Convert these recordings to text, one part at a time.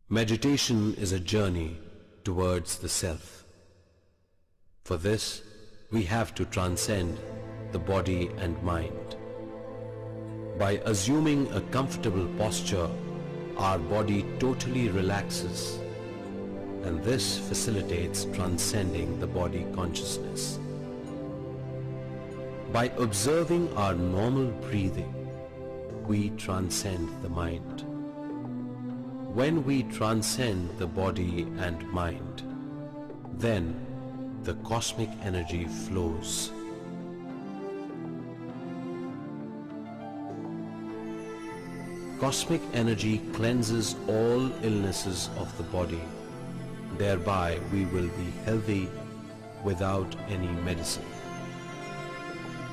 Meditation is a journey towards the self. For this, we have to transcend the body and mind. By assuming a comfortable posture, our body totally relaxes, and this facilitates transcending the body consciousness. By observing our normal breathing, we transcend the mind. When we transcend the body and mind, then the cosmic energy flows. Cosmic energy cleanses all illnesses of the body. Thereby we will be healthy without any medicine.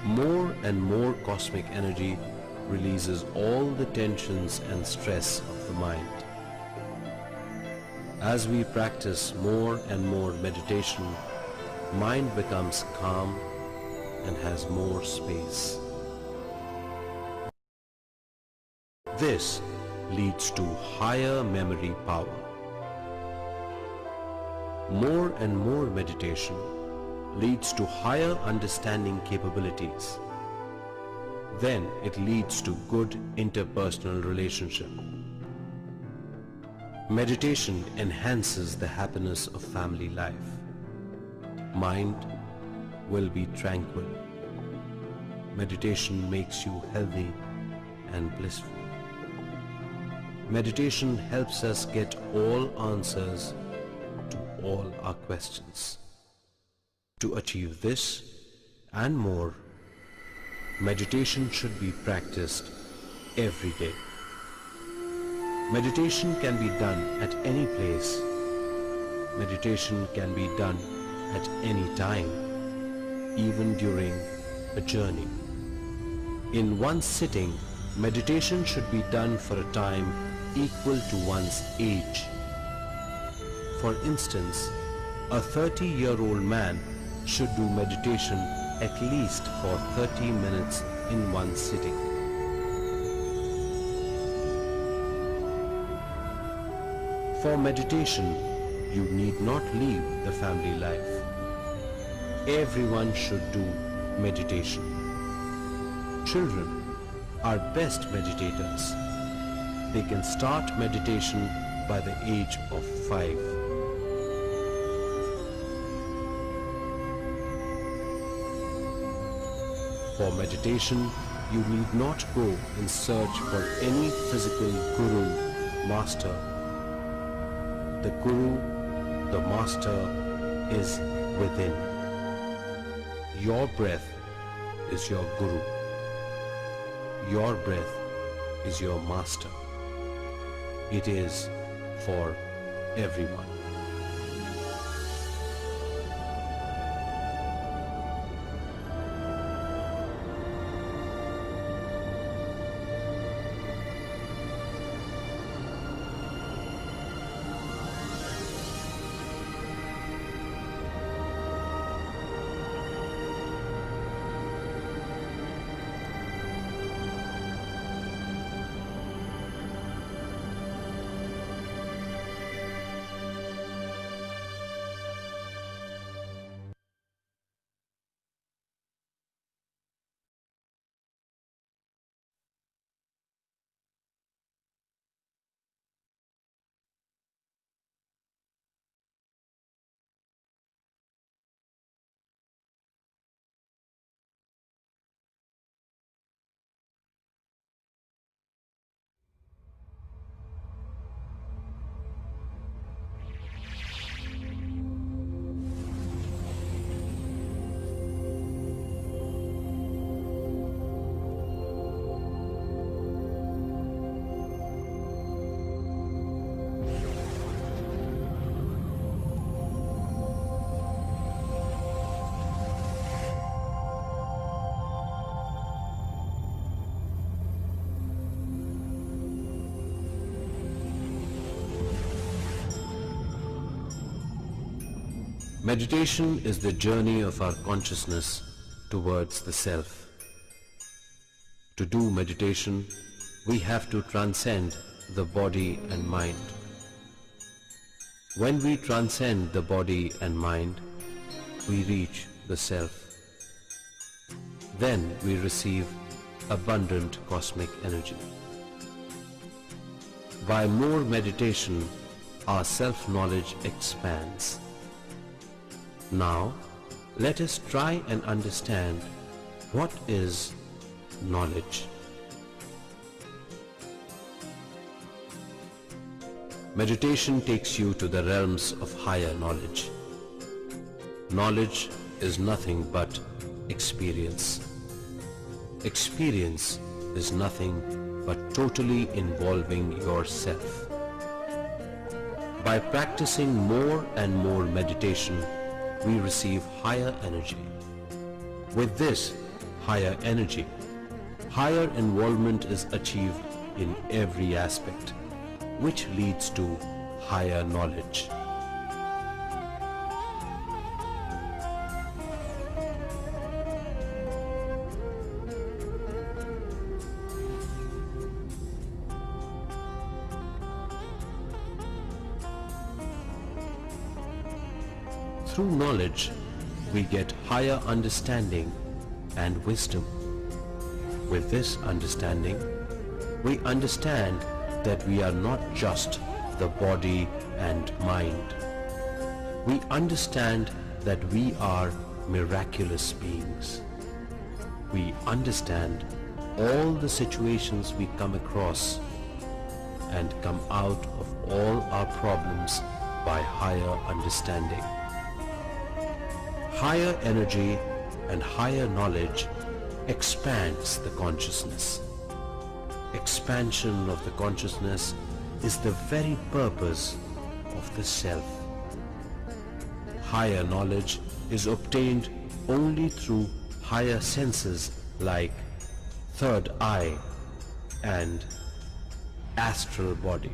More and more cosmic energy releases all the tensions and stress of the mind. As we practice more and more meditation, mind becomes calm and has more space. This leads to higher memory power. More and more meditation leads to higher understanding capabilities. Then it leads to good interpersonal relationship. Meditation enhances the happiness of family life. Mind will be tranquil. Meditation makes you healthy and blissful. Meditation helps us get all answers to all our questions. To achieve this and more, meditation should be practiced every day. Meditation can be done at any place. Meditation can be done at any time, even during a journey. In one sitting, meditation should be done for a time equal to one's age. For instance, a 30-year-old man should do meditation at least for 30 minutes in one sitting. For meditation, you need not leave the family life. Everyone should do meditation. Children are best meditators. They can start meditation by the age of 5. For meditation, you need not go in search for any physical guru, master. The guru, the master, is within. Your breath is your guru. Your breath is your master. It is for everyone. Meditation is the journey of our consciousness towards the self. To do meditation, we have to transcend the body and mind. When we transcend the body and mind, we reach the self. Then we receive abundant cosmic energy. By more meditation, our self-knowledge expands. Now, let us try and understand what is knowledge. Meditation takes you to the realms of higher knowledge. Knowledge is nothing but experience. Experience is nothing but totally involving yourself. By practicing more and more meditation, we receive higher energy. With this higher energy, higher involvement is achieved in every aspect, which leads to higher knowledge. Through knowledge, we get higher understanding and wisdom. With this understanding, we understand that we are not just the body and mind. We understand that we are miraculous beings. We understand all the situations we come across and come out of all our problems by higher understanding. Higher energy and higher knowledge expands the consciousness. Expansion of the consciousness is the very purpose of the self. Higher knowledge is obtained only through higher senses like third eye and astral body.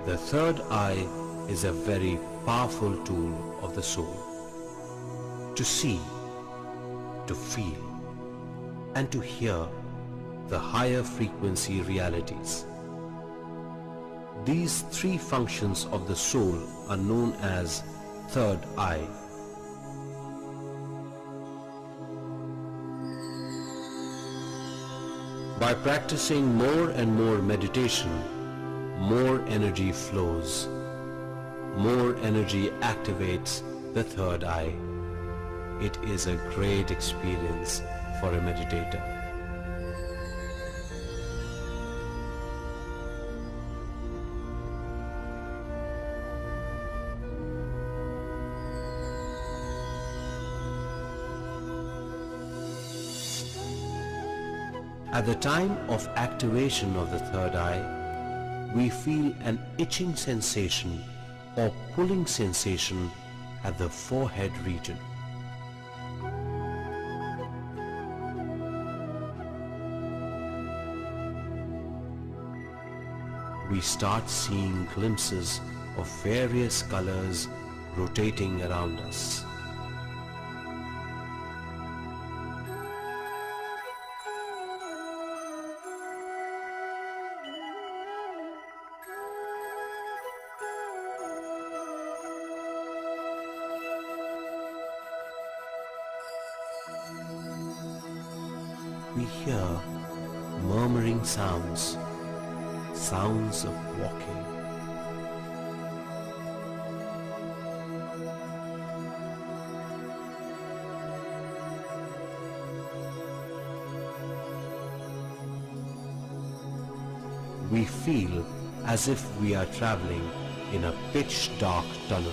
The third eye is a very powerful tool of the soul to see, to feel, and to hear the higher frequency realities. These three functions of the soul are known as third eye. By practicing more and more meditation, more energy flows. More energy activates the third eye. It is a great experience for a meditator. At the time of activation of the third eye, we feel an itching sensation or pulling sensation at the forehead region. We start seeing glimpses of various colors rotating around us. We hear murmuring sounds, sounds of walking. We feel as if we are traveling in a pitch dark tunnel.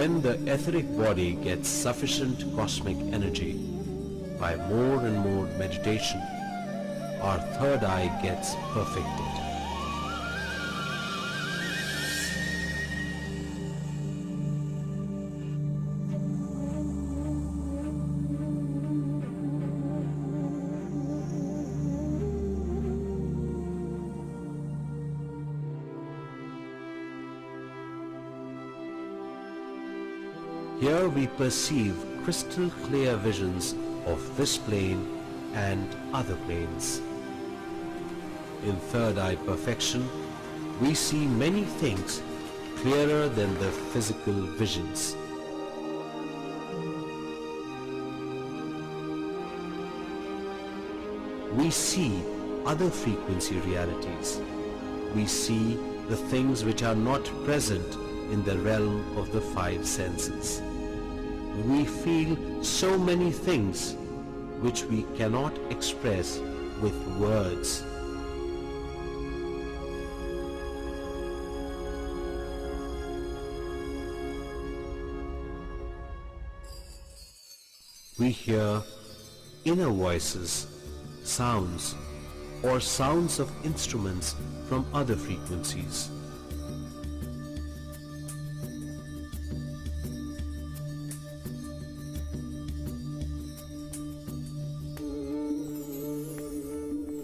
when the etheric body gets sufficient cosmic energy, by more and more meditation, our third eye gets perfected. Here we perceive crystal clear visions of this plane and other planes. In third eye perfection, we see many things clearer than the physical visions. We see other frequency realities. We see the things which are not present in the realm of the five senses. We feel so many things which we cannot express with words. We hear inner voices, sounds, or sounds of instruments from other frequencies.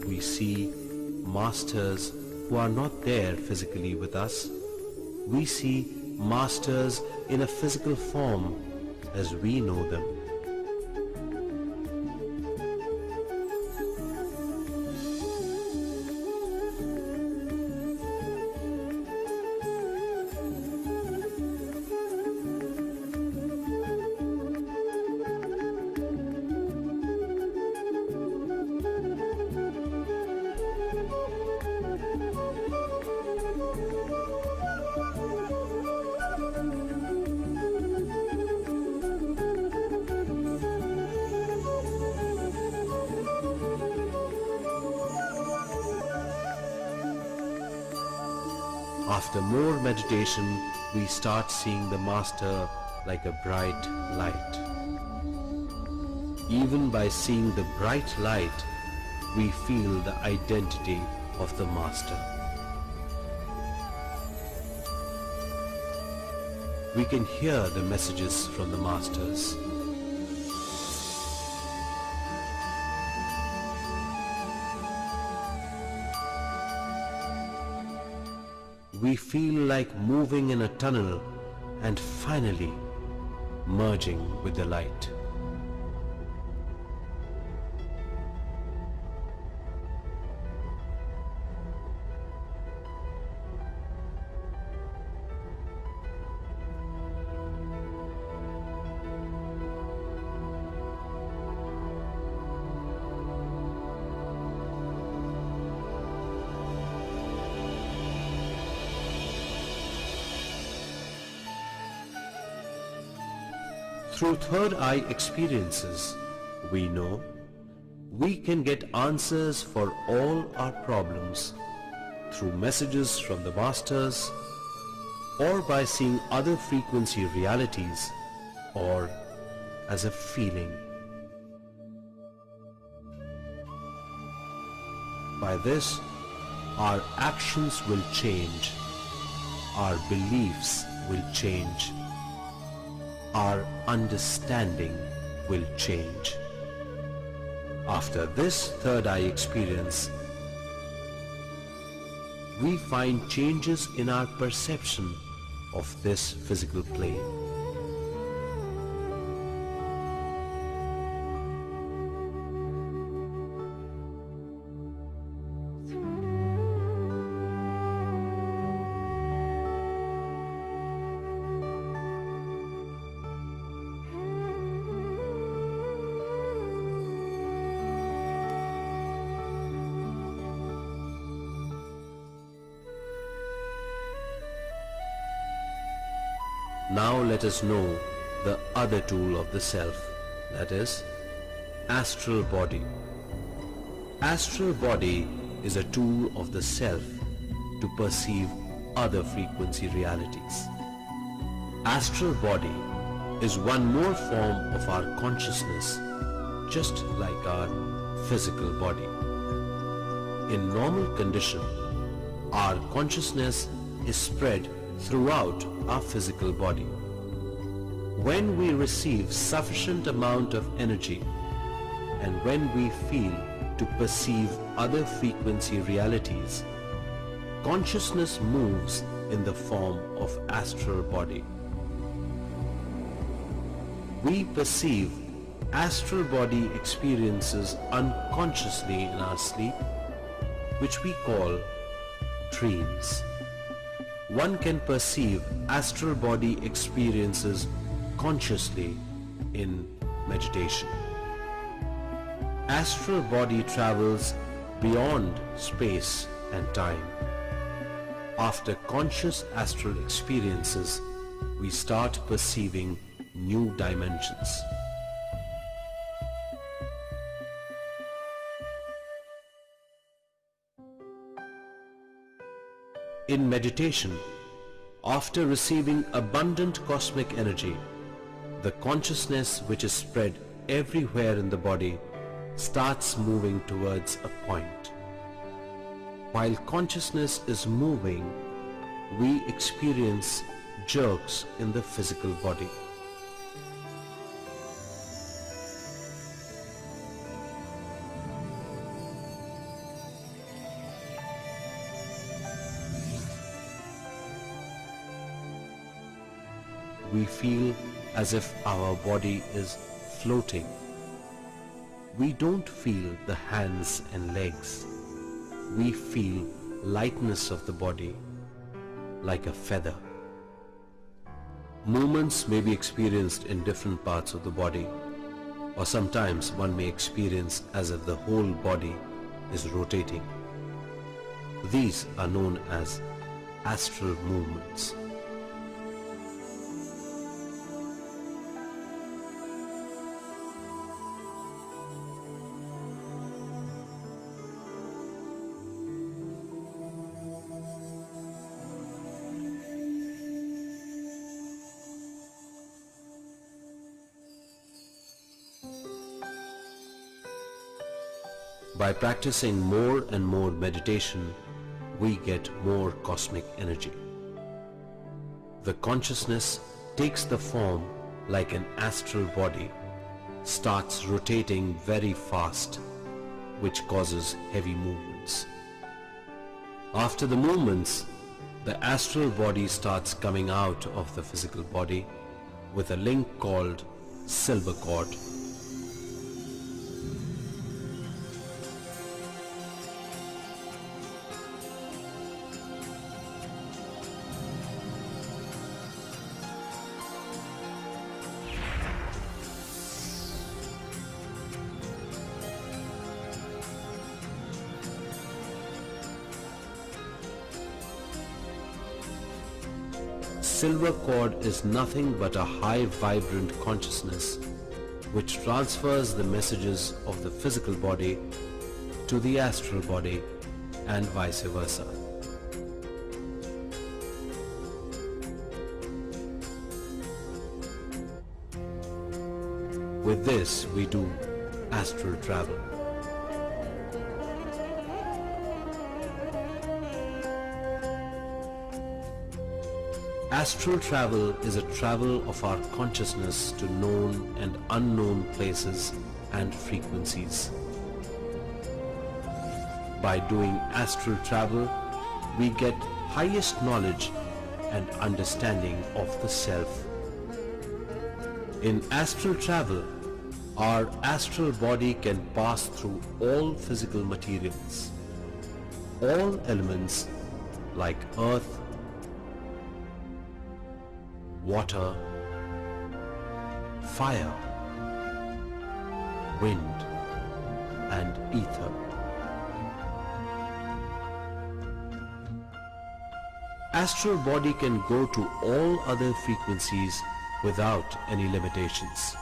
We see masters who are not there physically with us. We see masters in a physical form as we know them. After more meditation, we start seeing the Master like a bright light. Even by seeing the bright light, we feel the identity of the Master. We can hear the messages from the Masters. We feel like moving in a tunnel and finally merging with the light. Through third eye experiences, we know we can get answers for all our problems through messages from the Masters, or by seeing other frequency realities, or as a feeling. By this, our actions will change, our beliefs will change, our understanding will change. After this third eye experience, we find changes in our perception of this physical plane. Now let us know the other tool of the self, that is, astral body. Astral body is a tool of the self to perceive other frequency realities. Astral body is one more form of our consciousness, just like our physical body. In normal condition, our consciousness is spread throughout our physical body. When we receive sufficient amount of energy and when we feel to perceive other frequency realities, consciousness moves in the form of astral body. We perceive astral body experiences unconsciously in our sleep, which we call dreams. One can perceive astral body experiences consciously in meditation. Astral body travels beyond space and time. After conscious astral experiences, we start perceiving new dimensions. In meditation, after receiving abundant cosmic energy, the consciousness which is spread everywhere in the body starts moving towards a point. While consciousness is moving, we experience jerks in the physical body. We feel as if our body is floating. We don't feel the hands and legs. We feel lightness of the body like a feather. Movements may be experienced in different parts of the body, or sometimes one may experience as if the whole body is rotating. These are known as astral movements. By practicing more and more meditation, we get more cosmic energy. The consciousness takes the form like an astral body, starts rotating very fast, which causes heavy movements. After the movements, the astral body starts coming out of the physical body with a link called silver cord. Silver cord is nothing but a high vibrant consciousness which transfers the messages of the physical body to the astral body and vice versa. With this, we do astral travel. Astral travel is a travel of our consciousness to known and unknown places and frequencies. By doing astral travel, we get highest knowledge and understanding of the self. In astral travel, our astral body can pass through all physical materials. All elements like earth, water, fire, wind, and ether. Astral body can go to all other frequencies without any limitations.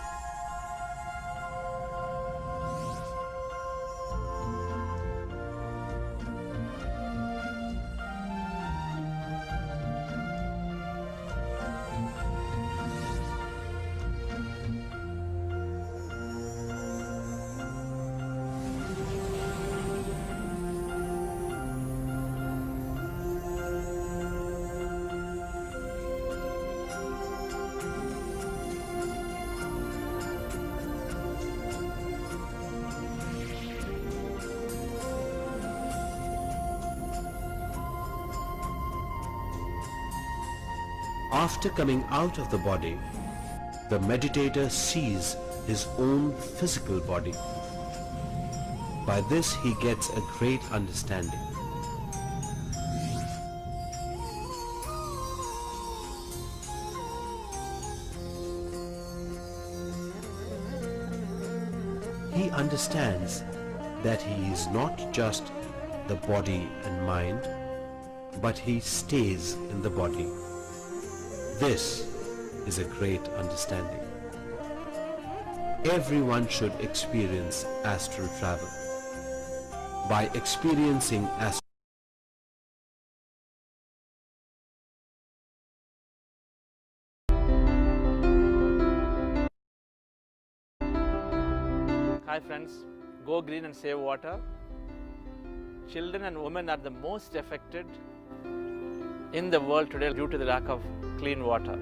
After coming out of the body, the meditator sees his own physical body. By this he gets a great understanding. He understands that he is not just the body and mind, but he stays in the body. This is a great understanding. Everyone should experience astral travel. By experiencing astral Hi friends, go green and save water. Children and women are the most affected in the world today due to the lack of clean water.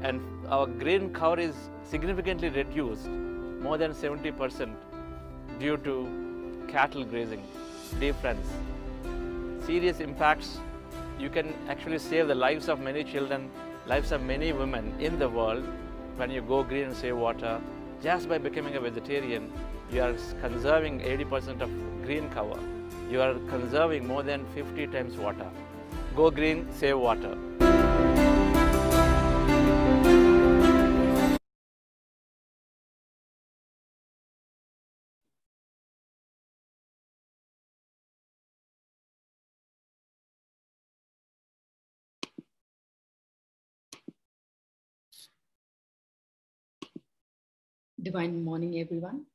And our green cover is significantly reduced, more than 70%, due to cattle grazing. Dear friends, serious impacts. You can actually save the lives of many children, lives of many women in the world when you go green and save water. Just by becoming a vegetarian, you are conserving 80% of green cover. You are conserving more than 50 times water. Go green, save water. Divine morning, everyone.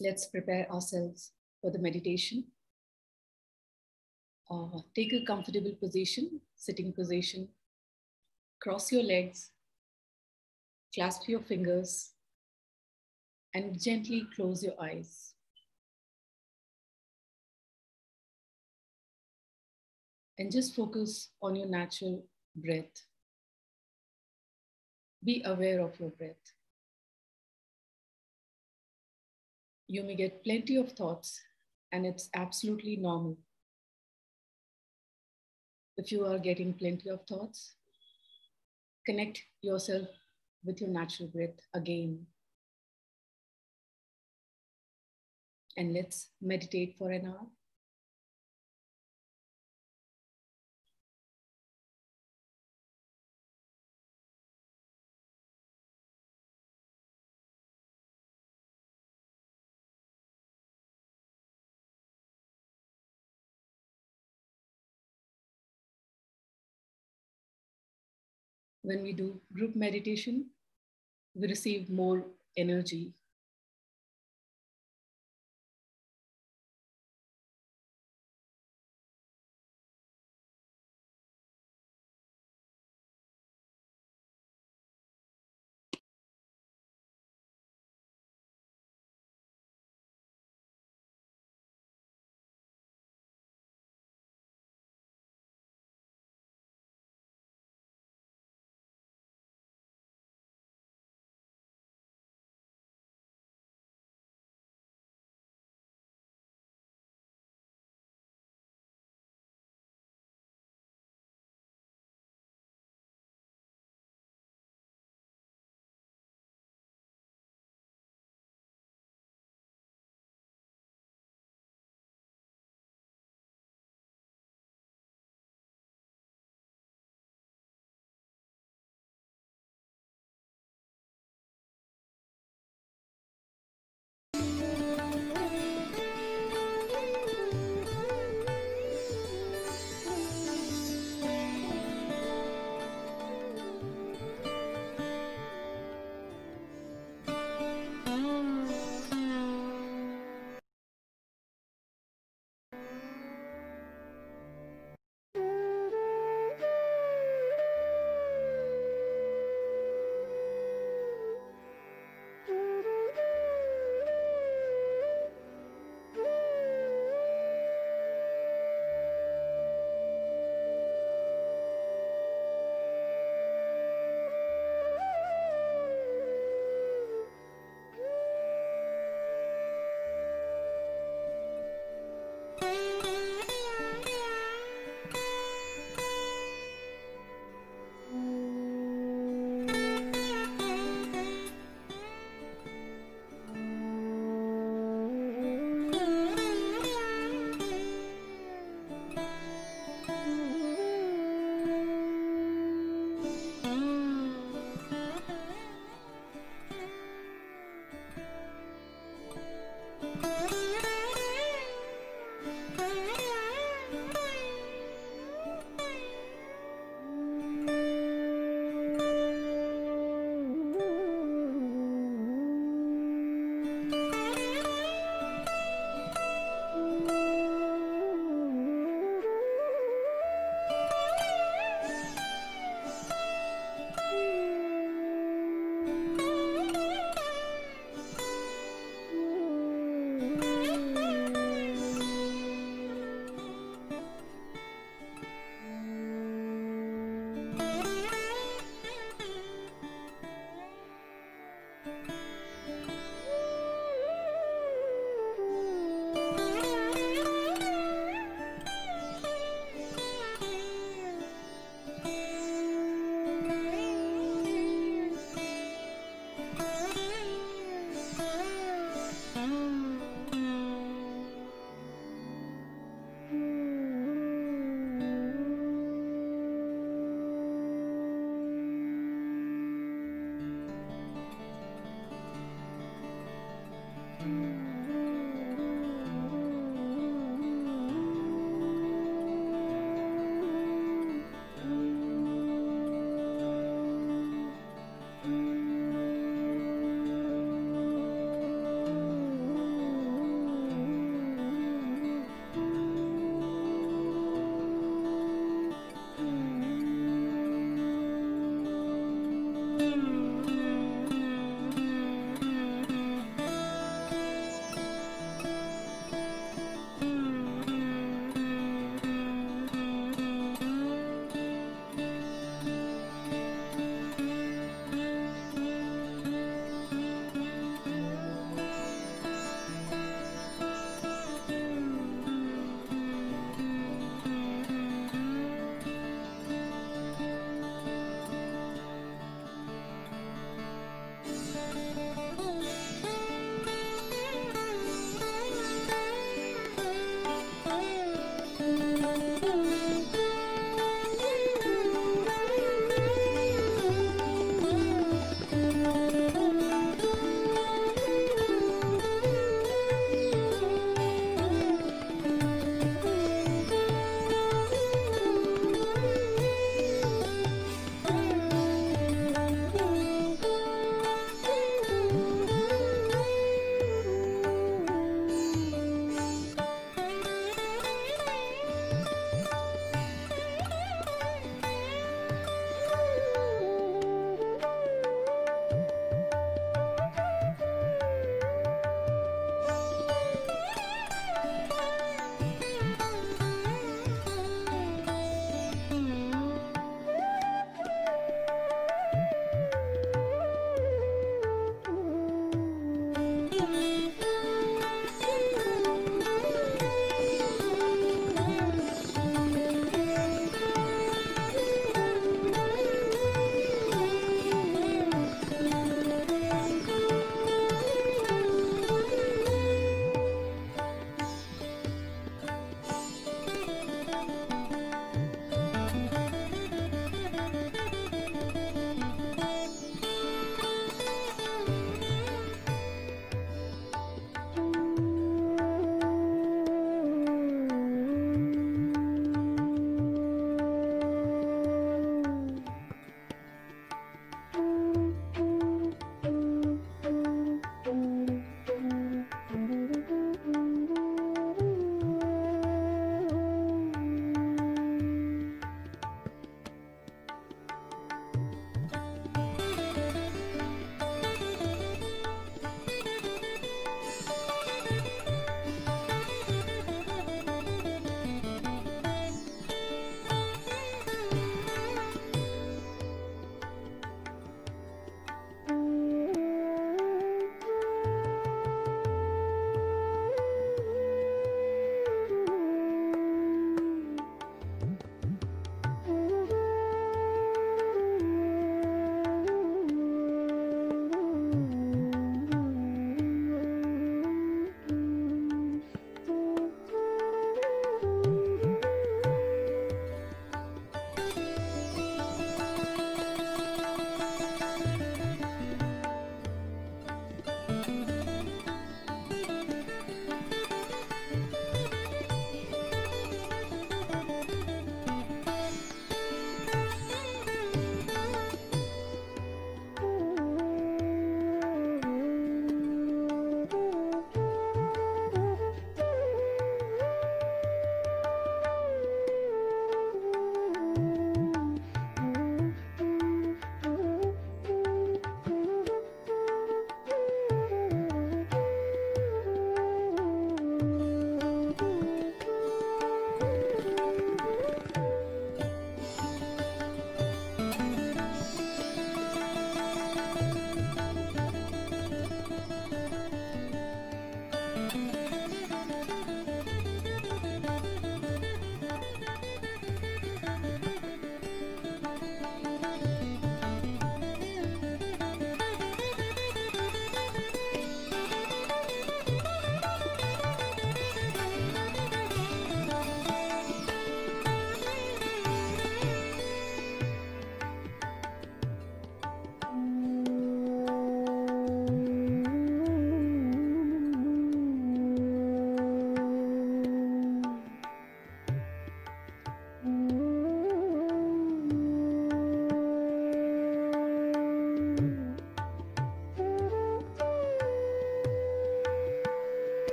Let's prepare ourselves for the meditation. Take a comfortable position, sitting position. Cross your legs, clasp your fingers, and gently close your eyes. And just focus on your natural breath. Be aware of your breath. You may get plenty of thoughts, and it's absolutely normal. If you are getting plenty of thoughts, connect yourself with your natural breath again. And let's meditate for an hour. When we do group meditation, we receive more energy.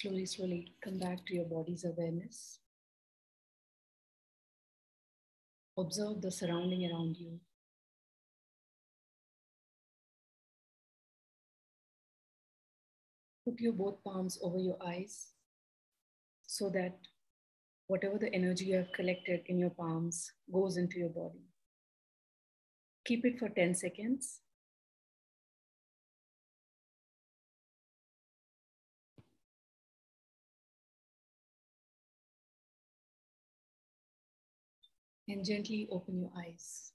Slowly, slowly come back to your body's awareness. Observe the surrounding around you. Put your both palms over your eyes so that whatever the energy you have collected in your palms goes into your body. Keep it for 10 seconds. And gently open your eyes.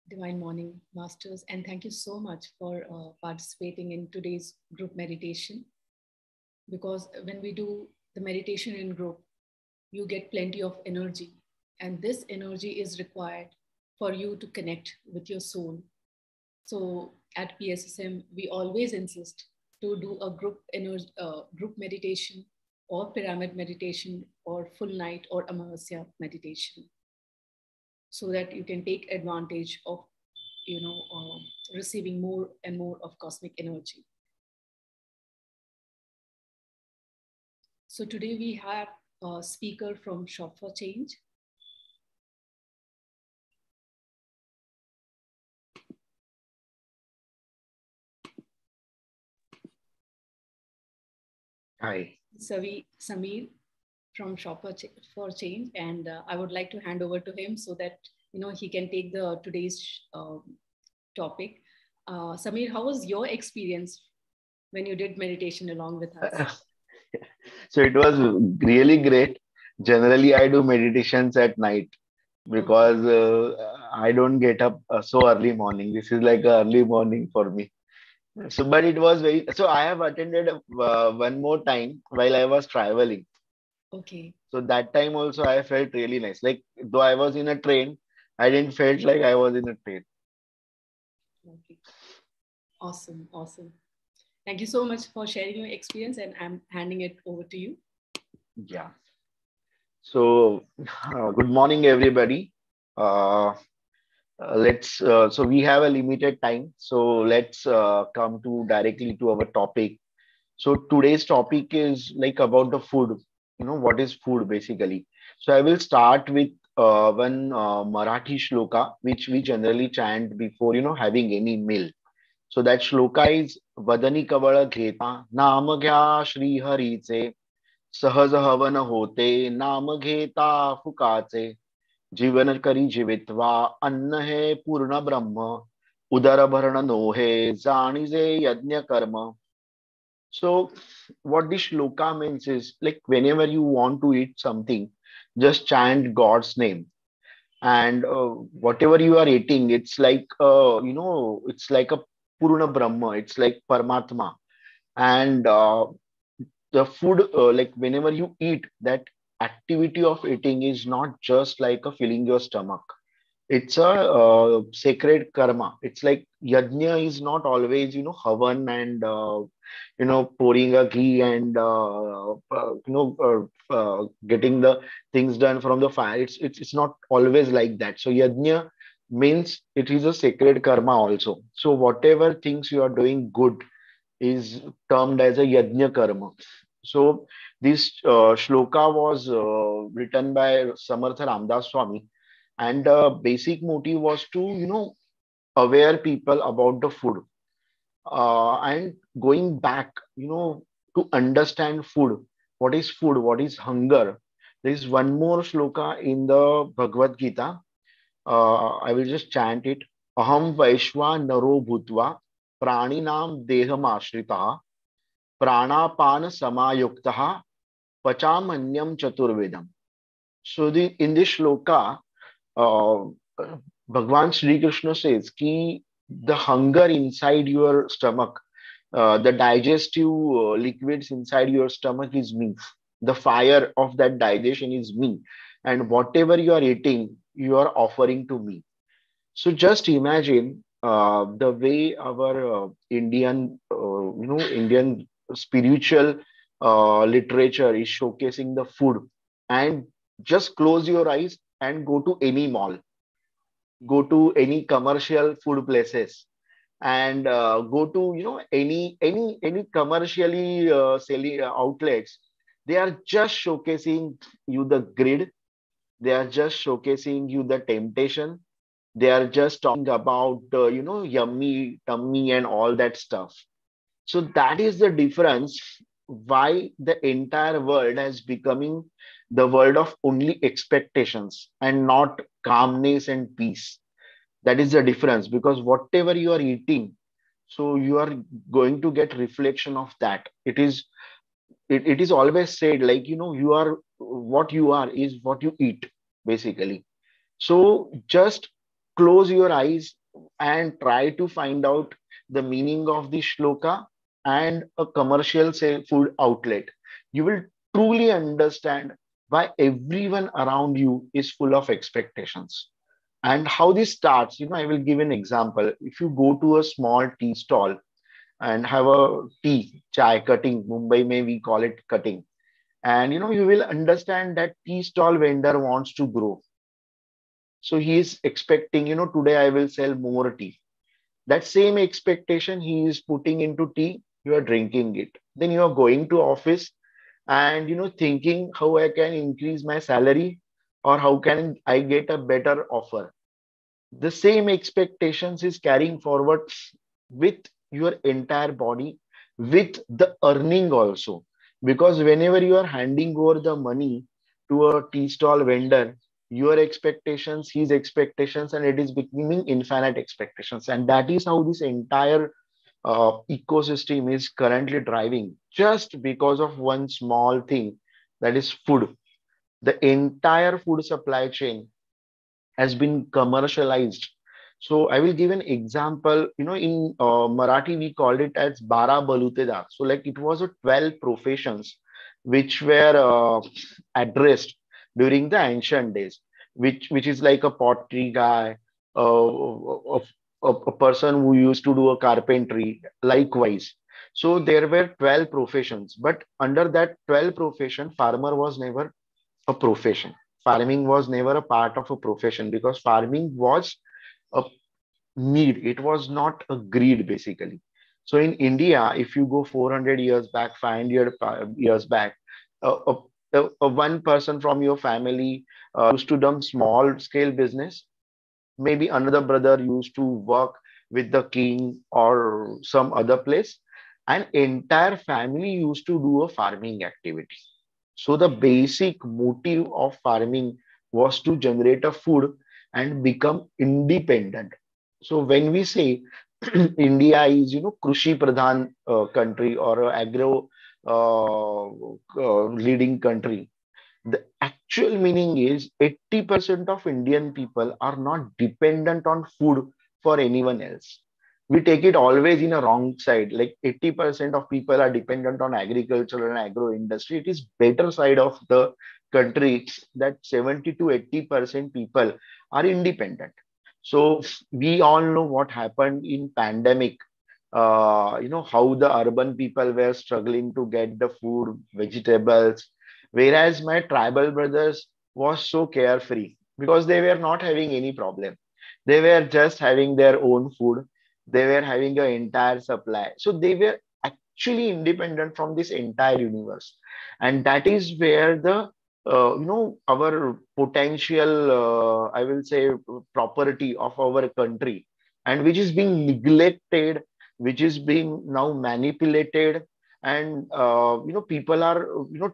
Divine Morning Masters, and thank you so much for participating in today's group meditation. Because when we do the meditation in group, you get plenty of energy, and this energy is required for you to connect with your soul. So at PSSM, we always insist to do a group meditation or pyramid meditation or full night or Amavasya meditation, so that you can take advantage of receiving more and more of cosmic energy. So today we have a speaker from Shop for Change. Hi. Samir from Shop for Change, and I would like to hand over to him so that he can take the today's topic. Samir, how was your experience when you did meditation along with us? So it was really great. Generally, I do meditations at night because I don't get up so early morning. This is like a early morning for me. So, but it was very. So I have attended one more time while I was traveling. Okay. So that time also I felt really nice. Like though I was in a train, I didn't felt like I was in a train. Okay. Awesome, awesome. Thank you so much for sharing your experience, and I'm handing it over to you. Yeah. So good morning, everybody. Uh, so we have a limited time. So let's come to directly to our topic. So today's topic is like about the food. You know, what is food basically? So I will start with one Marathi shloka, which we generally chant before, having any meal. So that shloka is Vadani Kavala Gheta, Naam Gya Shri Harice, Sahaj Havan Hote, Naam Gheta Fukace, जीवन करी जीवित्वा अन्न है पूर्ण ब्रह्म उदर भरण नोहे जाणीजे यज्ञ कर्म. So what this shloka means is like whenever you want to eat something, just chant God's name, and whatever you are eating, it's like it's like a purna brahma, it's like Paramatma. And the food, like whenever you eat, that activity of eating is not just like a filling your stomach. It's a sacred karma. It's like yajna is not always, havan and pouring a ghee and getting the things done from the fire. It's not always like that. So yajna means it is a sacred karma also. So whatever things you are doing good is termed as a yajna karma. So this shloka was written by Samartha Ramdas Swami, and the basic motive was to aware people about the food, and going back, to understand food. What is food? What is hunger? There is one more shloka in the Bhagavad Gita. I will just chant it. Aham Vaishwa Naro Bhutva Praninam Deham Ashritaha Pranapan Samayuktaha Pachamanyam Chaturvedam. So in this shloka, uh, Bhagwan Sri Krishna says ki the hunger inside your stomach, the digestive liquids inside your stomach is me. The fire of that digestion is me, and whatever you are eating, you are offering to me. So just imagine the way our Indian spiritual literature is showcasing the food, and just close your eyes and go to any mall. go to any commercial food places, and go to any commercially selling outlets. They are just showcasing you the grid. They are just showcasing you the temptation. They are just talking about yummy tummy and all that stuff. So that is the difference, why the entire world has becoming the world of only expectations and not calmness and peace. That is the difference, because whatever you are eating, so you are going to get reflection of that. It is always said, like, you are what you are is what you eat, basically. So just close your eyes and try to find out the meaning of the shloka and a commercial, say, food outlet. You will truly understand why everyone around you is full of expectations. And how this starts, I will give an example. If you go to a small tea stall and have a tea, chai cutting, Mumbai may we call it cutting. And you will understand that tea stall vendor wants to grow. So he is expecting, today I will sell more tea. That same expectation he is putting into tea, you are drinking it. Then you are going to office and thinking how I can increase my salary or how can I get a better offer. The same expectations is carrying forward with your entire body, with the earning also. Because whenever you are handing over the money to a tea stall vendor, your expectations, his expectations, and it is becoming infinite expectations. And that is how this entire ecosystem is currently driving, just because of one small thing, that is food. The entire food supply chain has been commercialized. So I will give an example. In Marathi, we called it as Bara Balutedar. So like it was a 12 professions which were addressed during the ancient days, which is like a pottery guy, a person who used to do a carpentry, likewise. So there were 12 professions, but under that 12 profession, farmer was never a profession. Farming was never a part of a profession, because farming was a need. It was not a greed, basically. So in India, if you go 400 years back, 500 years back, one person from your family used to do small scale business. Maybe another brother used to work with the king or some other place. An entire family used to do a farming activity. So the basic motive of farming was to generate a food and become independent. So when we say India is, Krushi Pradhan country or a agro leading country, the actual meaning is 80% of Indian people are not dependent on food for anyone else. We take it always in a wrong side. Like 80% of people are dependent on agriculture and agro industry. It is better side of the country that 70 to 80% people are independent. So we all know what happened in pandemic. How the urban people were struggling to get the food, vegetables, whereas my tribal brothers was so carefree because they were not having any problem. They were just having their own food. They were having an entire supply. So they were actually independent from this entire universe. And that is where the our potential, I will say, property of our country, and which is being neglected, which is being now manipulated, and people are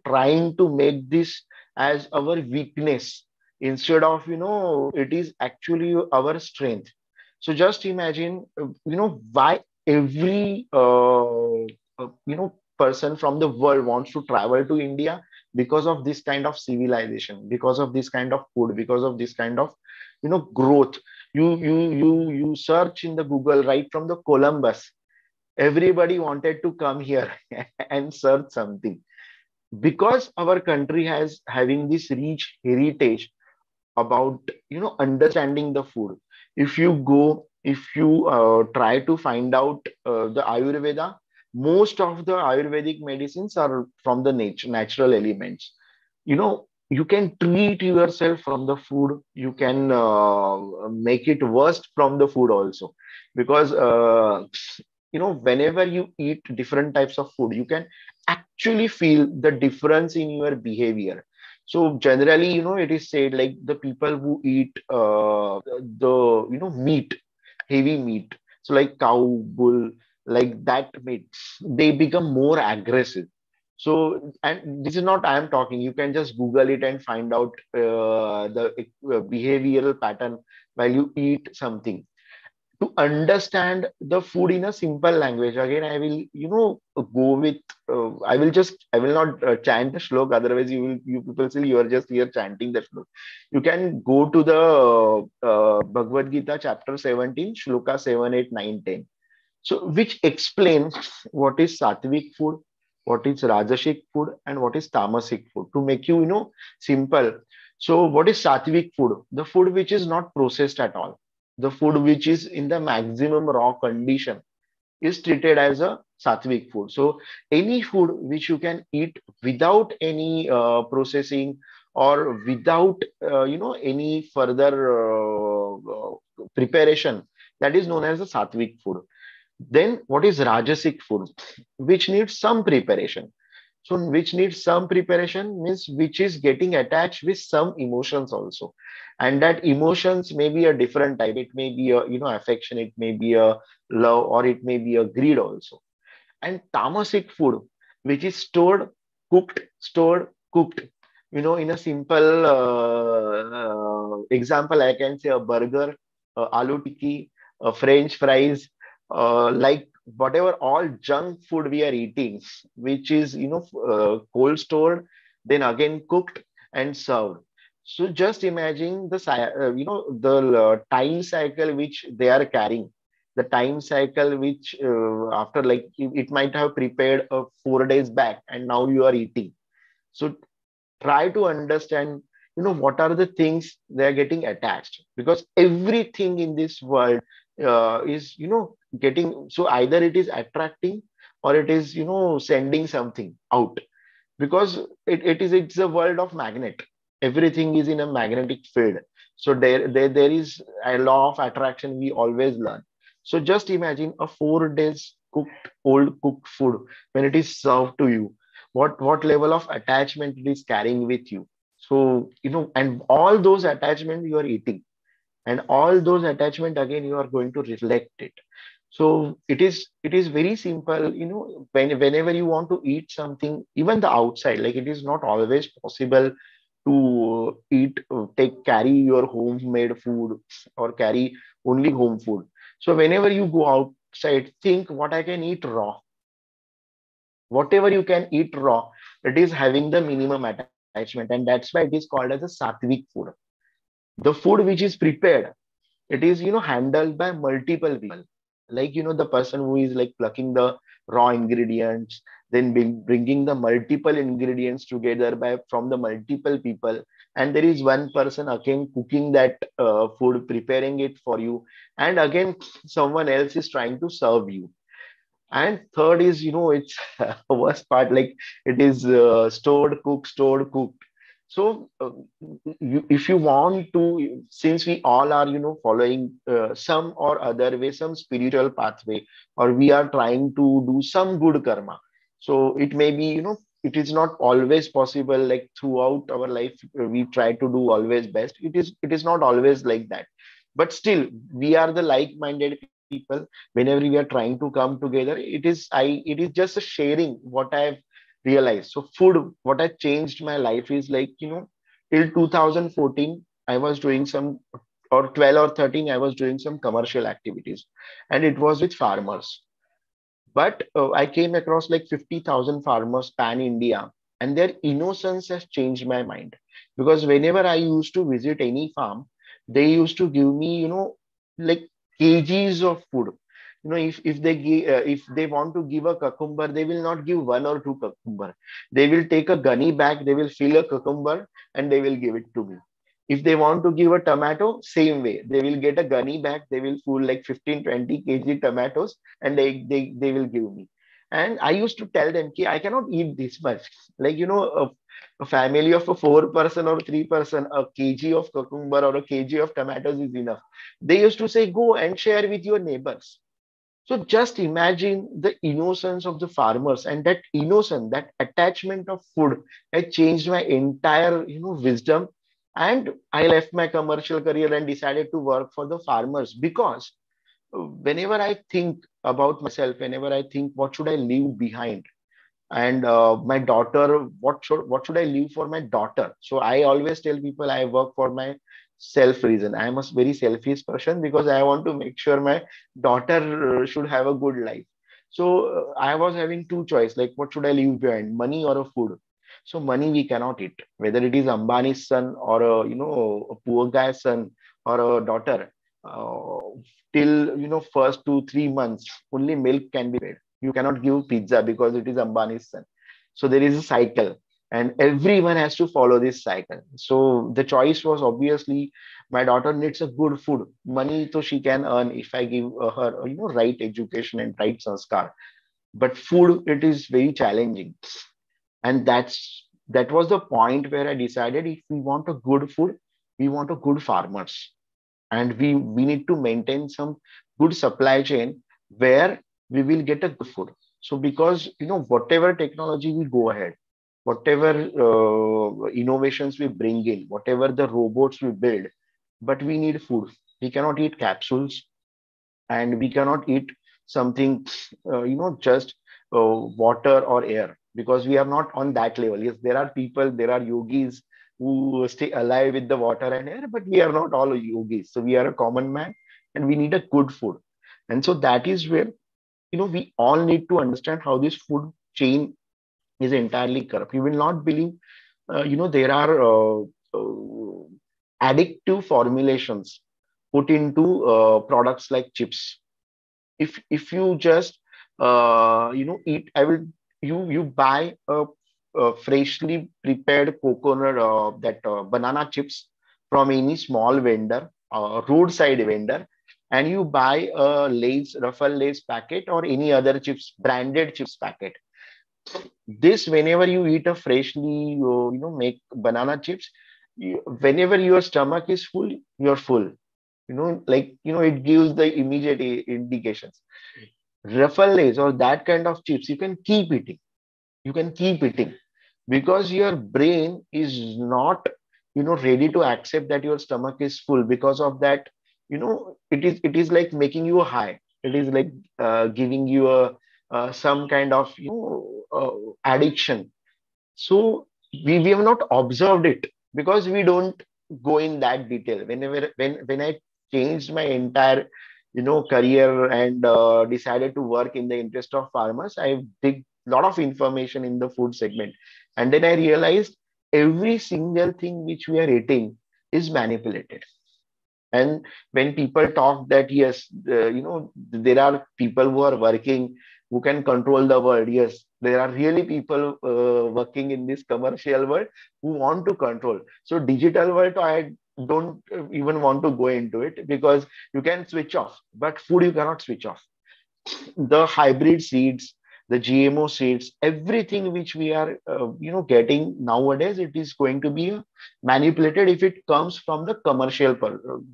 trying to make this as our weakness, instead of it is actually our strength. So just imagine why every person from the world wants to travel to India, because of this kind of civilization, because of this kind of food, because of this kind of growth. You search in the Google right from the Columbus, everybody wanted to come here and search something, because our country has having this rich heritage about understanding the food. If you try to find out the Ayurveda, most of the Ayurvedic medicines are from the natural elements. you can treat yourself from the food. You can make it worst from the food also, because whenever you eat different types of food, you can actually feel the difference in your behavior. So generally, it is said like the people who eat the meat, heavy meat, so like cow, bull, like that meats, they become more aggressive. So, and this is not I am talking, you can just Google it and find out the behavioral pattern while you eat something. To understand the food in a simple language, again, I will, go with, I will not chant the shlok, otherwise you people still, you are just here chanting the shlok. You can go to the Bhagavad Gita, chapter 17, shloka 7, 8, 9, 10. So, which explains what is sattvic food, what is rajasic food, and what is tamasic food. To make you, simple. So, what is sattvic food? The food which is not processed at all. The food which is in the maximum raw condition is treated as a sattvic food. So, any food which you can eat without any processing or without, any further preparation, that is known as a sattvic food. Then what is Rajasic food? Which needs some preparation. So which needs some preparation means which is getting attached with some emotions also. And that emotions may be a different type. It may be a affection, it may be a love, or it may be a greed also. And tamasic food, which is stored, cooked. In a simple example, I can say a burger, aloo tikki, French fries, like whatever all junk food we are eating, which is cold stored, then again cooked and served. So just imagine the the time cycle which they are carrying, the time cycle which after like it might have prepared 4 days back and now you are eating. So try to understand what are the things they are getting attached, because everything in this world is getting, so either it is attracting or it is sending something out, because it's a world of magnet. Everything is in a magnetic field. So there is a law of attraction we always learn. So just imagine a 4 days cooked, old cooked food when it is served to you, what level of attachment it is carrying with you. So and all those attachment you are eating, and all those attachment again you are going to reflect it. So it is very simple. Whenever you want to eat something, even the outside, like it is not always possible to eat, carry your homemade food or carry only home food. So whenever you go outside, think what I can eat raw. Whatever you can eat raw, it is having the minimum attachment, and that's why it is called as a sattvic food. The food which is prepared, it is handled by multiple people, like the person who is like plucking the raw ingredients, then bringing the multiple ingredients together by from the multiple people, and there is one person again cooking that food, preparing it for you, and again someone else is trying to serve you. And third is, it's worst part, like it is stored, cooked. So, if you want to, since we all are, following some or other way, some spiritual pathway, or we are trying to do some good karma. So it may be, it is not always possible, like throughout our life, we try to do always best. It is not always like that. But still, we are the like-minded people. Whenever we are trying to come together, it is just a sharing what I've realized. So food, what I changed my life is like, till 2014, I was doing some, or 12 or 13, I was doing some commercial activities, and it was with farmers. But I came across like 50,000 farmers pan India, and their innocence has changed my mind. Because whenever I used to visit any farm, they used to give me, like kgs of food. If they want to give a cucumber, they will not give one or two cucumber. They will take a gunny bag, they will fill a cucumber, and they will give it to me. If they want to give a tomato, same way. They will get a gunny bag, they will full like 15, 20 kg tomatoes, and they will give me. And I used to tell them, I cannot eat this much. Like, A family of a 4 person or 3 person, a kg of cucumber or a kg of tomatoes is enough. They used to say, go and share with your neighbors. So just imagine the innocence of the farmers, and that innocence, that attachment of food had changed my entire, wisdom. And I left my commercial career and decided to work for the farmers, because whenever I think about myself, whenever I think what should I leave behind, and my daughter, what should I leave for my daughter? So I always tell people I work for my self reason. I am a very selfish person, because I want to make sure my daughter should have a good life. So I was having two choice, like what should I leave behind, money or a food? So money we cannot eat, whether it is Ambani's son or a, a poor guy's son or a daughter. uh, Till first 2 3 months only milk can be paid. You cannot give pizza because it is Ambani's son. So there is a cycle, and everyone has to follow this cycle. So the choice was obviously, my daughter needs a good food. Money so she can earn if I give her, right education and right sanskar. But food, it is very challenging, and that was the point where I decided, if we want a good food, we want a good farmers, and we need to maintain some good supply chain where we will get a good food. So because whatever technology we go ahead, whatever innovations we bring in, whatever the robots we build, but we need food. We cannot eat capsules, and we cannot eat something just water or air, because we are not on that level. Yes, there are people, there are yogis who stay alive with the water and air, but we are not all yogis. So we are a common man, and we need a good food. And so that is where we all need to understand how this food chain is entirely corrupt. You will not believe, there are addictive formulations put into products like chips. If you just eat, I will you buy a freshly prepared coconut, that banana chips from any small vendor, roadside vendor, and you buy a Lay's Ruffle Lay's packet or any other chips branded chips packet. This, whenever you eat a freshly make banana chips, whenever your stomach is full, you're full. Like it gives the immediate indications. Ruffle Lays or that kind of chips, you can keep eating. You can keep eating, because your brain is not, ready to accept that your stomach is full. Because of that, it is like making you high. It is like giving you a some kind of addiction. So we have not observed it, because we don't go in that detail. When I changed my entire career and decided to work in the interest of farmers, I dig lot of information in the food segment, and then I realized every single thing which we are eating is manipulated. And when people talk that, yes, there are people who are working, who can control the world. Yes, there are really people working in this commercial world who want to control. So digital world, I don't even want to go into it, because you can switch off, but food you cannot switch off. The hybrid seeds, the GMO seeds, everything which we are, getting nowadays, it is going to be manipulated if it comes from the commercial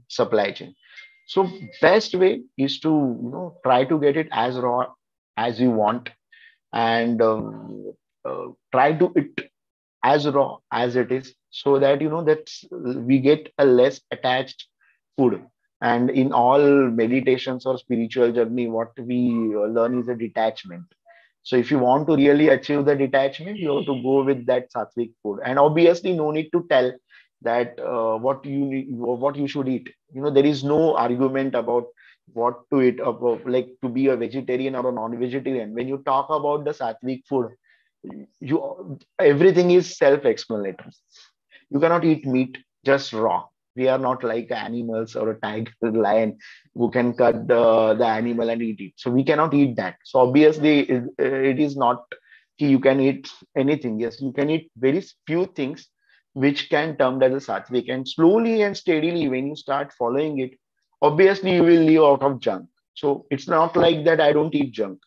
supply chain. So best way is to, try to get it as raw as you want, and try to eat as raw as it is, so that that we get a less attached food. And in all meditations or spiritual journey, what we learn is a detachment. So if you want to really achieve the detachment, you have to go with that sattvic food. And obviously no need to tell that what you need, what you should eat. There is no argument about what to eat, about like to be a vegetarian or a non-vegetarian. When you talk about the sattvic food, you everything is self-explanatory. You cannot eat meat just raw. We are not like animals or a tiger, lion, who can cut the animal and eat it. So we cannot eat that. So obviously it is not you can eat anything. Yes, you can eat very few things which can termed as a sattvic, and slowly and steadily when you start following it, obviously you will live out of junk. So it's not like that I don't eat junk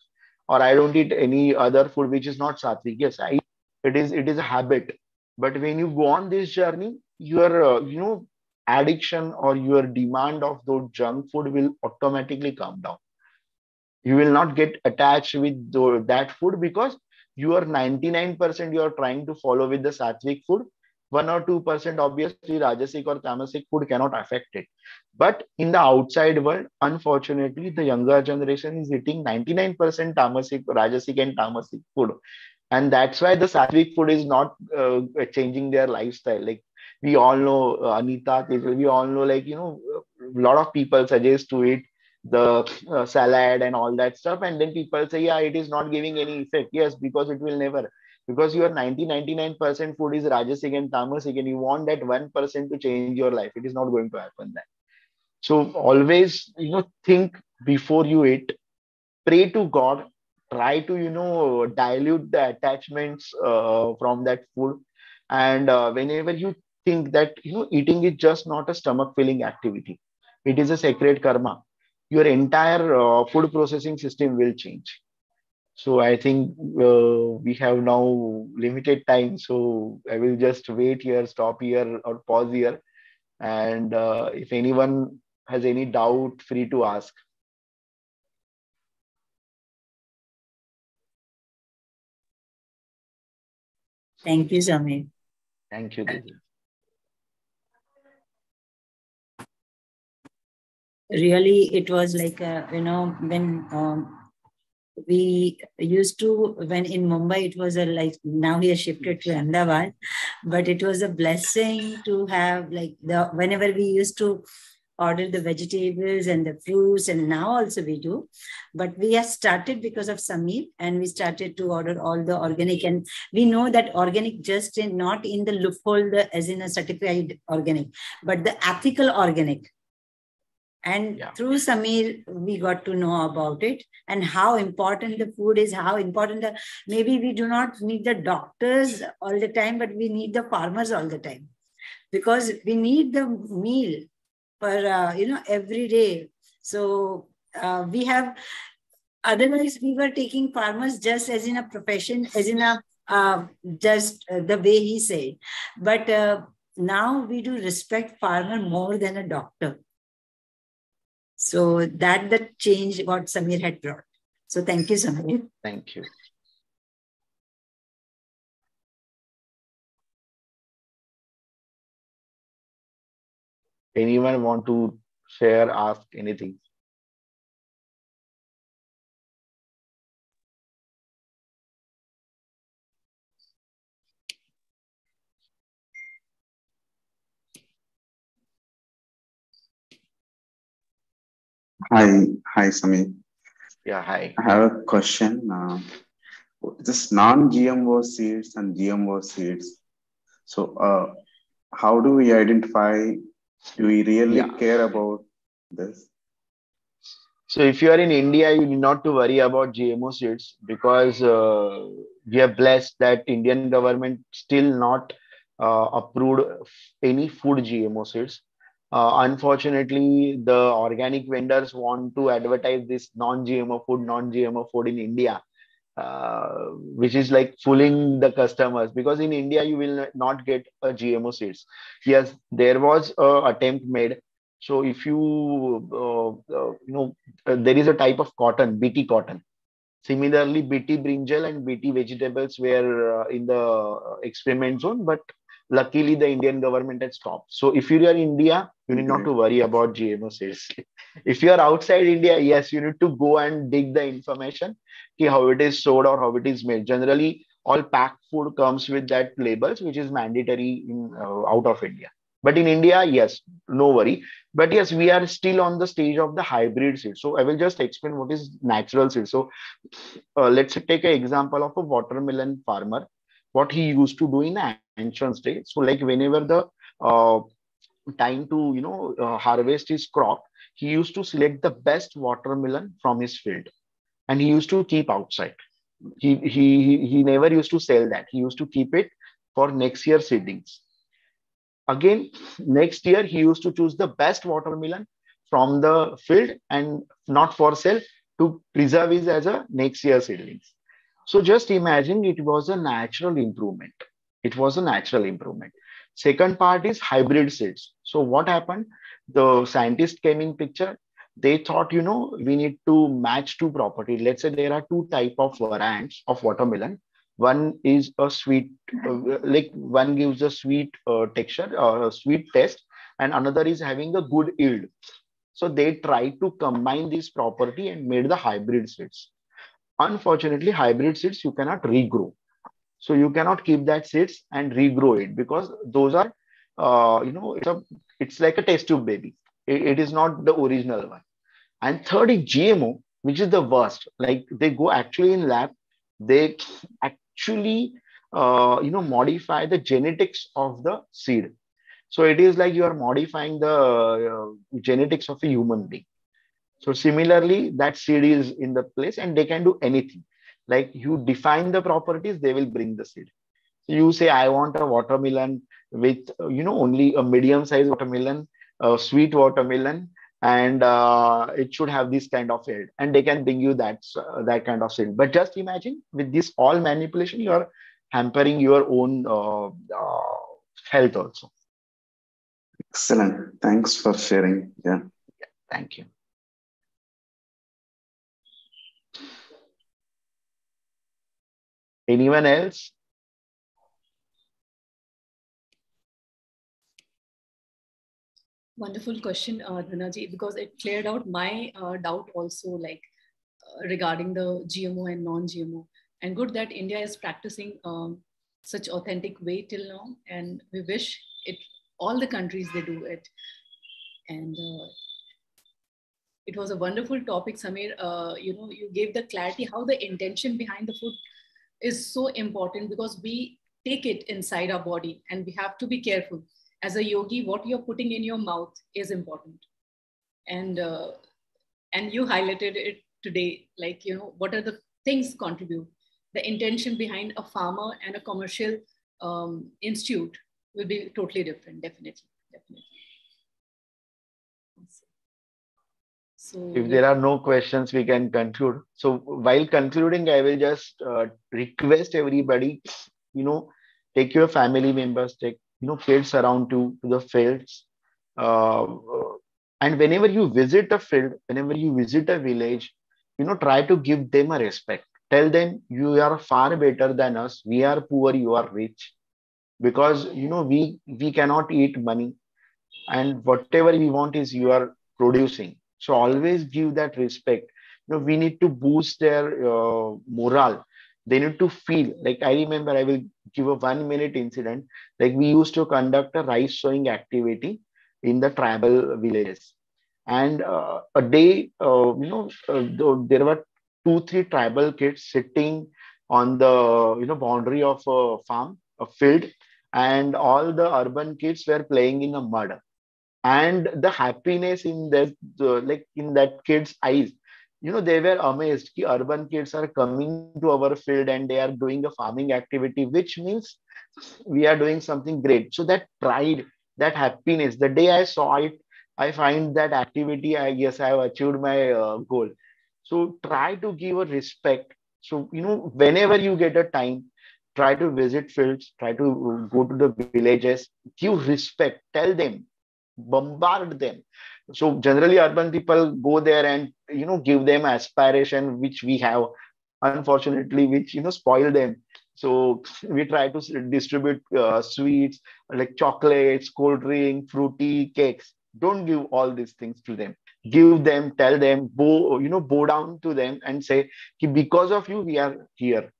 or I don't eat any other food which is not sattvic. Yes, it is a habit, But when you go on this journey, your addiction or your demand of those junk food will automatically come down. You will not get attached with that food, because you are 99% you are trying to follow with the sattvic food. 1 or 2% obviously rajasic or tamasic food cannot affect it. But in the outside world, unfortunately, the younger generation is eating 99% tamasic, rajasic and tamasic food. And that's why the sattvic food is not changing their lifestyle. Like we all know, Anita, we all know, like, a lot of people suggest to eat the salad and all that stuff, and then people say, yeah, it is not giving any effect. Yes, because it will never, because your 99% food is rajasic and tamasic, and you want that 1% to change your life. It is not going to happen then. So always, think before you eat, pray to God, try to, dilute the attachments from that food. And whenever you think that, eating is just not a stomach filling activity, it is a sacred karma, your entire food processing system will change. So I think we have now limited time. So I will just wait here, stop here, or pause here. And if anyone has any doubt, free to ask. Thank you, Samir. Thank you, Didi. Really, it was like, when we used to, when in Mumbai, it was like, now he has shifted to Ahmedabad, but it was a blessing to have, like, whenever we used to order the vegetables and the fruits, and now also we do, but we have started because of Samir, and we started to order all the organic, and we know that organic just not in the loophole, as in a certified organic, but the ethical organic. And through Samir, we got to know about it and how important the food is, how important maybe we do not need the doctors all the time, but we need the farmers all the time, because we need the meal for, every day. So we have, otherwise we were taking farmers just as in a profession, as in a, just the way he said. But now we do respect farmer more than a doctor. So that the change what Samir had brought. So thank you, Samir. Thank you. Anyone want to share, ask anything? Hi, Samir. Yeah, hi. I have a question. This non-GMO seeds and GMO seeds. So, how do we identify? Do we really care about this? So, if you are in India, you need not to worry about GMO seeds, because we are blessed that Indian government still not approved any food GMO seeds. Unfortunately, the organic vendors want to advertise this non-GMO food in India, which is like fooling the customers, because in India you will not get a GMO seeds. Yes, there was a attempt made. So if there is a type of cotton, BT cotton. Similarly, BT brinjal and BT vegetables were in the experiment zone, but luckily the Indian government had stopped. So if you are in India, you need not to worry about GMO seeds. If you are outside India, yes, you need to go and dig the information, how it is sold or how it is made. Generally, all packed food comes with that labels, which is mandatory in out of India. But in India, yes, no worry. But yes, we are still on the stage of the hybrid seed. So I will just explain what is natural seed. So let's take an example of a watermelon farmer, what he used to do in ancient days. So like whenever the time to harvest his crop, he used to select the best watermelon from his field, and he used to keep outside. He never used to sell that. He used to keep it for next year seedings. Again, next year he used to choose the best watermelon from the field and not for sale, to preserve it as a next year seedlings. So just imagine, it was a natural improvement. It was a natural improvement. Second part is hybrid seeds. So what happened? The scientist came in picture. They thought, we need to match two properties. Let's say there are two type of variants of watermelon. One is a sweet, like one gives a sweet texture or a sweet taste, and another is having a good yield. So they tried to combine this property and made the hybrid seeds. Unfortunately, hybrid seeds you cannot regrow, so you cannot keep that seeds and regrow it, because those are it's like a test tube baby. It is not the original one. And third is GMO, which is the worst. Like they go actually in lab, they actually modify the genetics of the seed. So it is like you are modifying the genetics of a human being. So similarly, that seed is in the place and they can do anything. Like you define the properties, they will bring the seed. So you say, I want a watermelon with, only a medium size watermelon, a sweet watermelon, and it should have this kind of yield. And they can bring you that kind of seed. But just imagine with this all manipulation, you are hampering your own health also. Excellent. Thanks for sharing. Yeah. Thank you. Anyone else? Wonderful question, Dhanaji, because it cleared out my doubt also, like regarding the GMO and non-GMO. And good that India is practicing such authentic way till now, and we wish it all the countries they do it. And it was a wonderful topic, Samir. You gave the clarity how the intention behind the food is so important, because we take it inside our body and we have to be careful. As a yogi, what you're putting in your mouth is important. And you highlighted it today, like, what are the things contribute? The intention behind a farmer and a commercial institute will be totally different, definitely. So if there are no questions, we can conclude. So while concluding, I will just request everybody, take your family members, take, kids around to the fields. Uh, and whenever you visit a field, whenever you visit a village, try to give them a respect. Tell them you are far better than us. We are poor, you are rich. Because, we cannot eat money, and whatever we want is you are producing. So always give that respect. We need to boost their morale. They need to feel like, I remember, I will give a 1 minute incident. Like we used to conduct a rice sowing activity in the tribal villages, and a day, there were 2 3 tribal kids sitting on the boundary of a farm, a field, and all the urban kids were playing in the mud. And the happiness in that, like in that kid's eyes, they were amazed ki urban kids are coming to our field and they are doing a farming activity, which means we are doing something great. So that pride, that happiness, the day I saw it, I find that activity, I guess I have achieved my goal. So try to give a respect. So whenever you get a time, try to visit fields, try to go to the villages, give respect, tell them, bombard them. So generally urban people go there and give them aspiration which we have, unfortunately, which spoil them. So we try to distribute sweets like chocolates, cold drink, fruity cakes. Don't give all these things to them. Give them, tell them, bow down to them and say, "Ki because of you we are here.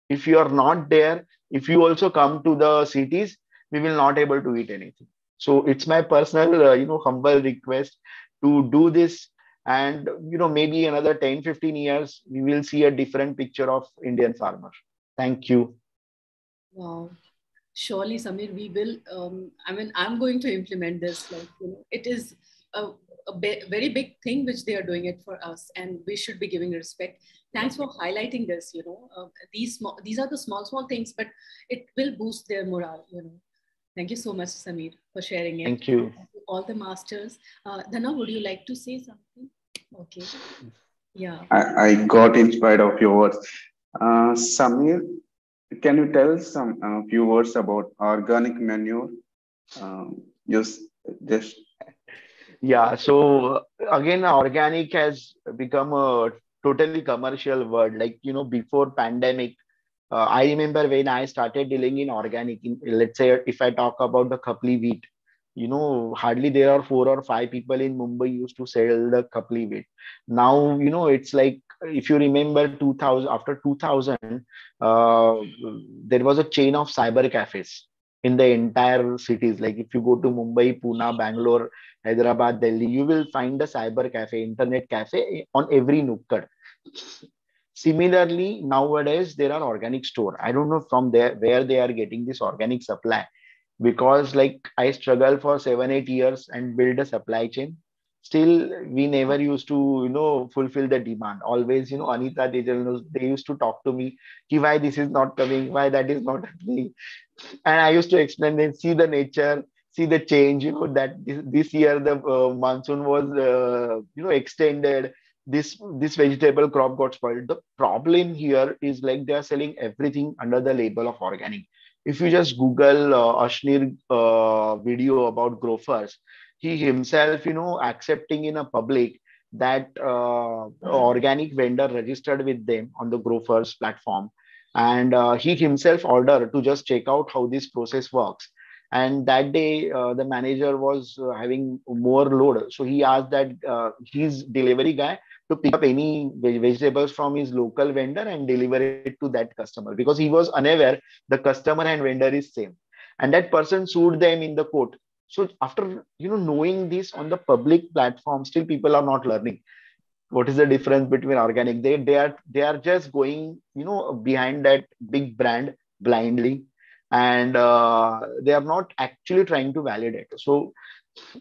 If you are not there, if you also come to the cities, we will not able to eat anything." So it's my personal humble request to do this. And maybe another 10 15 years we will see a different picture of Indian farmer. Thank you. wow. Surely, Samir, we will. I'm going to implement this. Like, it is a very big thing which they are doing it for us, and we should be giving respect. Thanks for highlighting this. These are the small things, but it will boost their morale. Thank you so much, Samir, for sharing it. Thank you. All the masters. Dhana, would you like to say something? Okay. Yeah. I got inspired of your words. Samir, can you tell some few words about organic manure? Just, just Yeah, so again, organic has become a totally commercial word. Like, before pandemic, I remember when I started dealing in organic, let's say if I talk about the Khapli wheat, hardly there are 4 or 5 people in Mumbai used to sell the Khapli wheat. Now, it's like, if you remember 2000, after 2000, uh, there was a chain of cyber cafes in the entire cities. Like if you go to Mumbai, Pune, Bangalore, Hyderabad, Delhi, you will find a cyber cafe, internet cafe on every nukkad. Similarly, nowadays there are organic store. I don't know from there where they are getting this organic supply, because like I struggled for 7 8 years and build a supply chain. Still, we never used to fulfill the demand. Always, Anita, they used to talk to me, "Ki why this is not coming, why that is not happening." And I used to explain them, see the nature, see the change, that this year the monsoon was, extended. This vegetable crop got spoiled. The problem here is like they are selling everything under the label of organic. If you just Google Ashnir video about growers, he himself, accepting in a public that organic vendor registered with them on the growers platform, and he himself ordered to just check out how this process works. And that day the manager was having more load, so he asked that his delivery guy to pick up any vegetables from his local vendor and deliver it to that customer, because he was unaware the customer and vendor is same, and that person sued them in the court. So after knowing this on the public platform, still people are not learning what is the difference between organic. They are just going behind that big brand blindly, and they are not actually trying to validate. So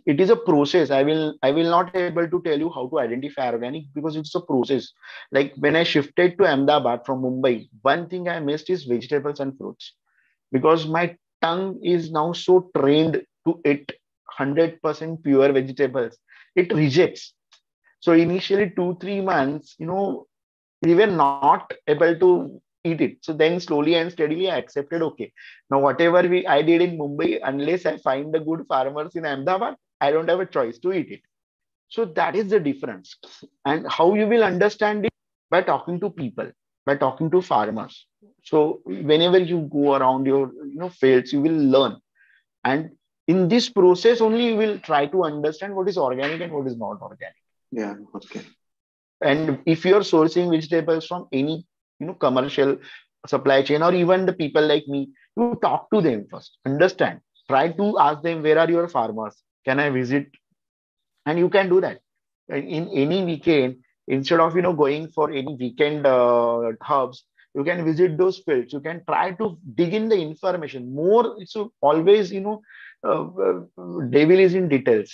it is a process. I will not able to tell you how to identify organic, because it's a process. Like when I shifted to Ahmedabad from Mumbai, one thing I missed is vegetables and fruits, because my tongue is now so trained to eat 100% pure vegetables. It rejects. So initially 2 3 months, we were not able to eat it. So then slowly and steadily I accepted, okay, now whatever I did in Mumbai, unless I find the good farmers in Ahmedabad, I don't have a choice to eat it. So that is the difference. And how you will understand it? By talking to people, by talking to farmers. So whenever you go around your fields, you will learn. And in this process only you will try to understand what is organic and what is not organic. yeah, okay. And if you're sourcing vegetables from any commercial supply chain, or even the people like me, you talk to them first, understand, try to ask them, where are your farmers, can I visit? And you can do that in any weekend. Instead of going for any weekend hubs, you can visit those fields. You can try to dig in the information more. So always, devil is in details.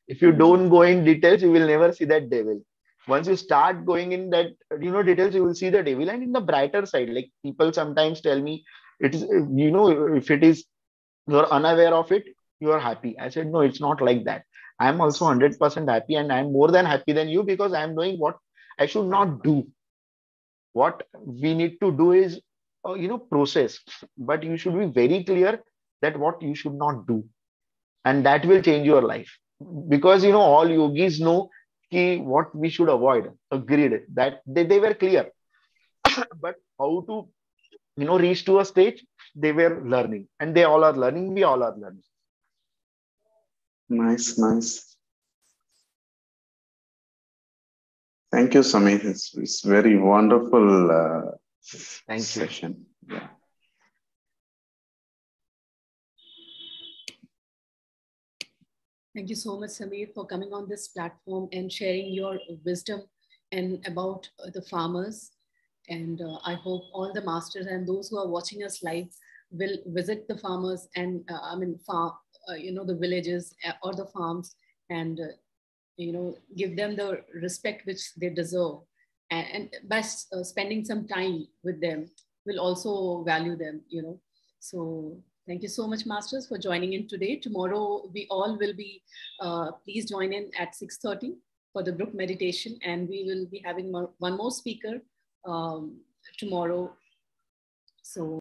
If you don't go in details, you will never see that devil. Once you start going in that details, you will see the devil. And in the brighter side, like people sometimes tell me, it is, if it is, you're unaware of it, you are happy. I said, no, it's not like that. I'm also 100% happy, and I'm more than happy than you, because I'm knowing what I should not do. What we need to do is process, but you should be very clear that what you should not do, and that will change your life. Because all yogis know what we should avoid. Agreed that they were clear. But how to reach to a stage, they were learning, and they all are learning, we all are learning. Nice, nice. Thank you, Samir. It's very wonderful Thank you. session. Yeah. Thank you so much, Samir, for coming on this platform and sharing your wisdom and about the farmers. And I hope all the masters and those who are watching us live will visit the farmers and the villages or the farms, and give them the respect which they deserve. And by spending some time with them, will also value them. So thank you so much, masters, for joining in today. Tomorrow we all will be, please join in at 6:30 for the group meditation, and we will be having one more speaker tomorrow So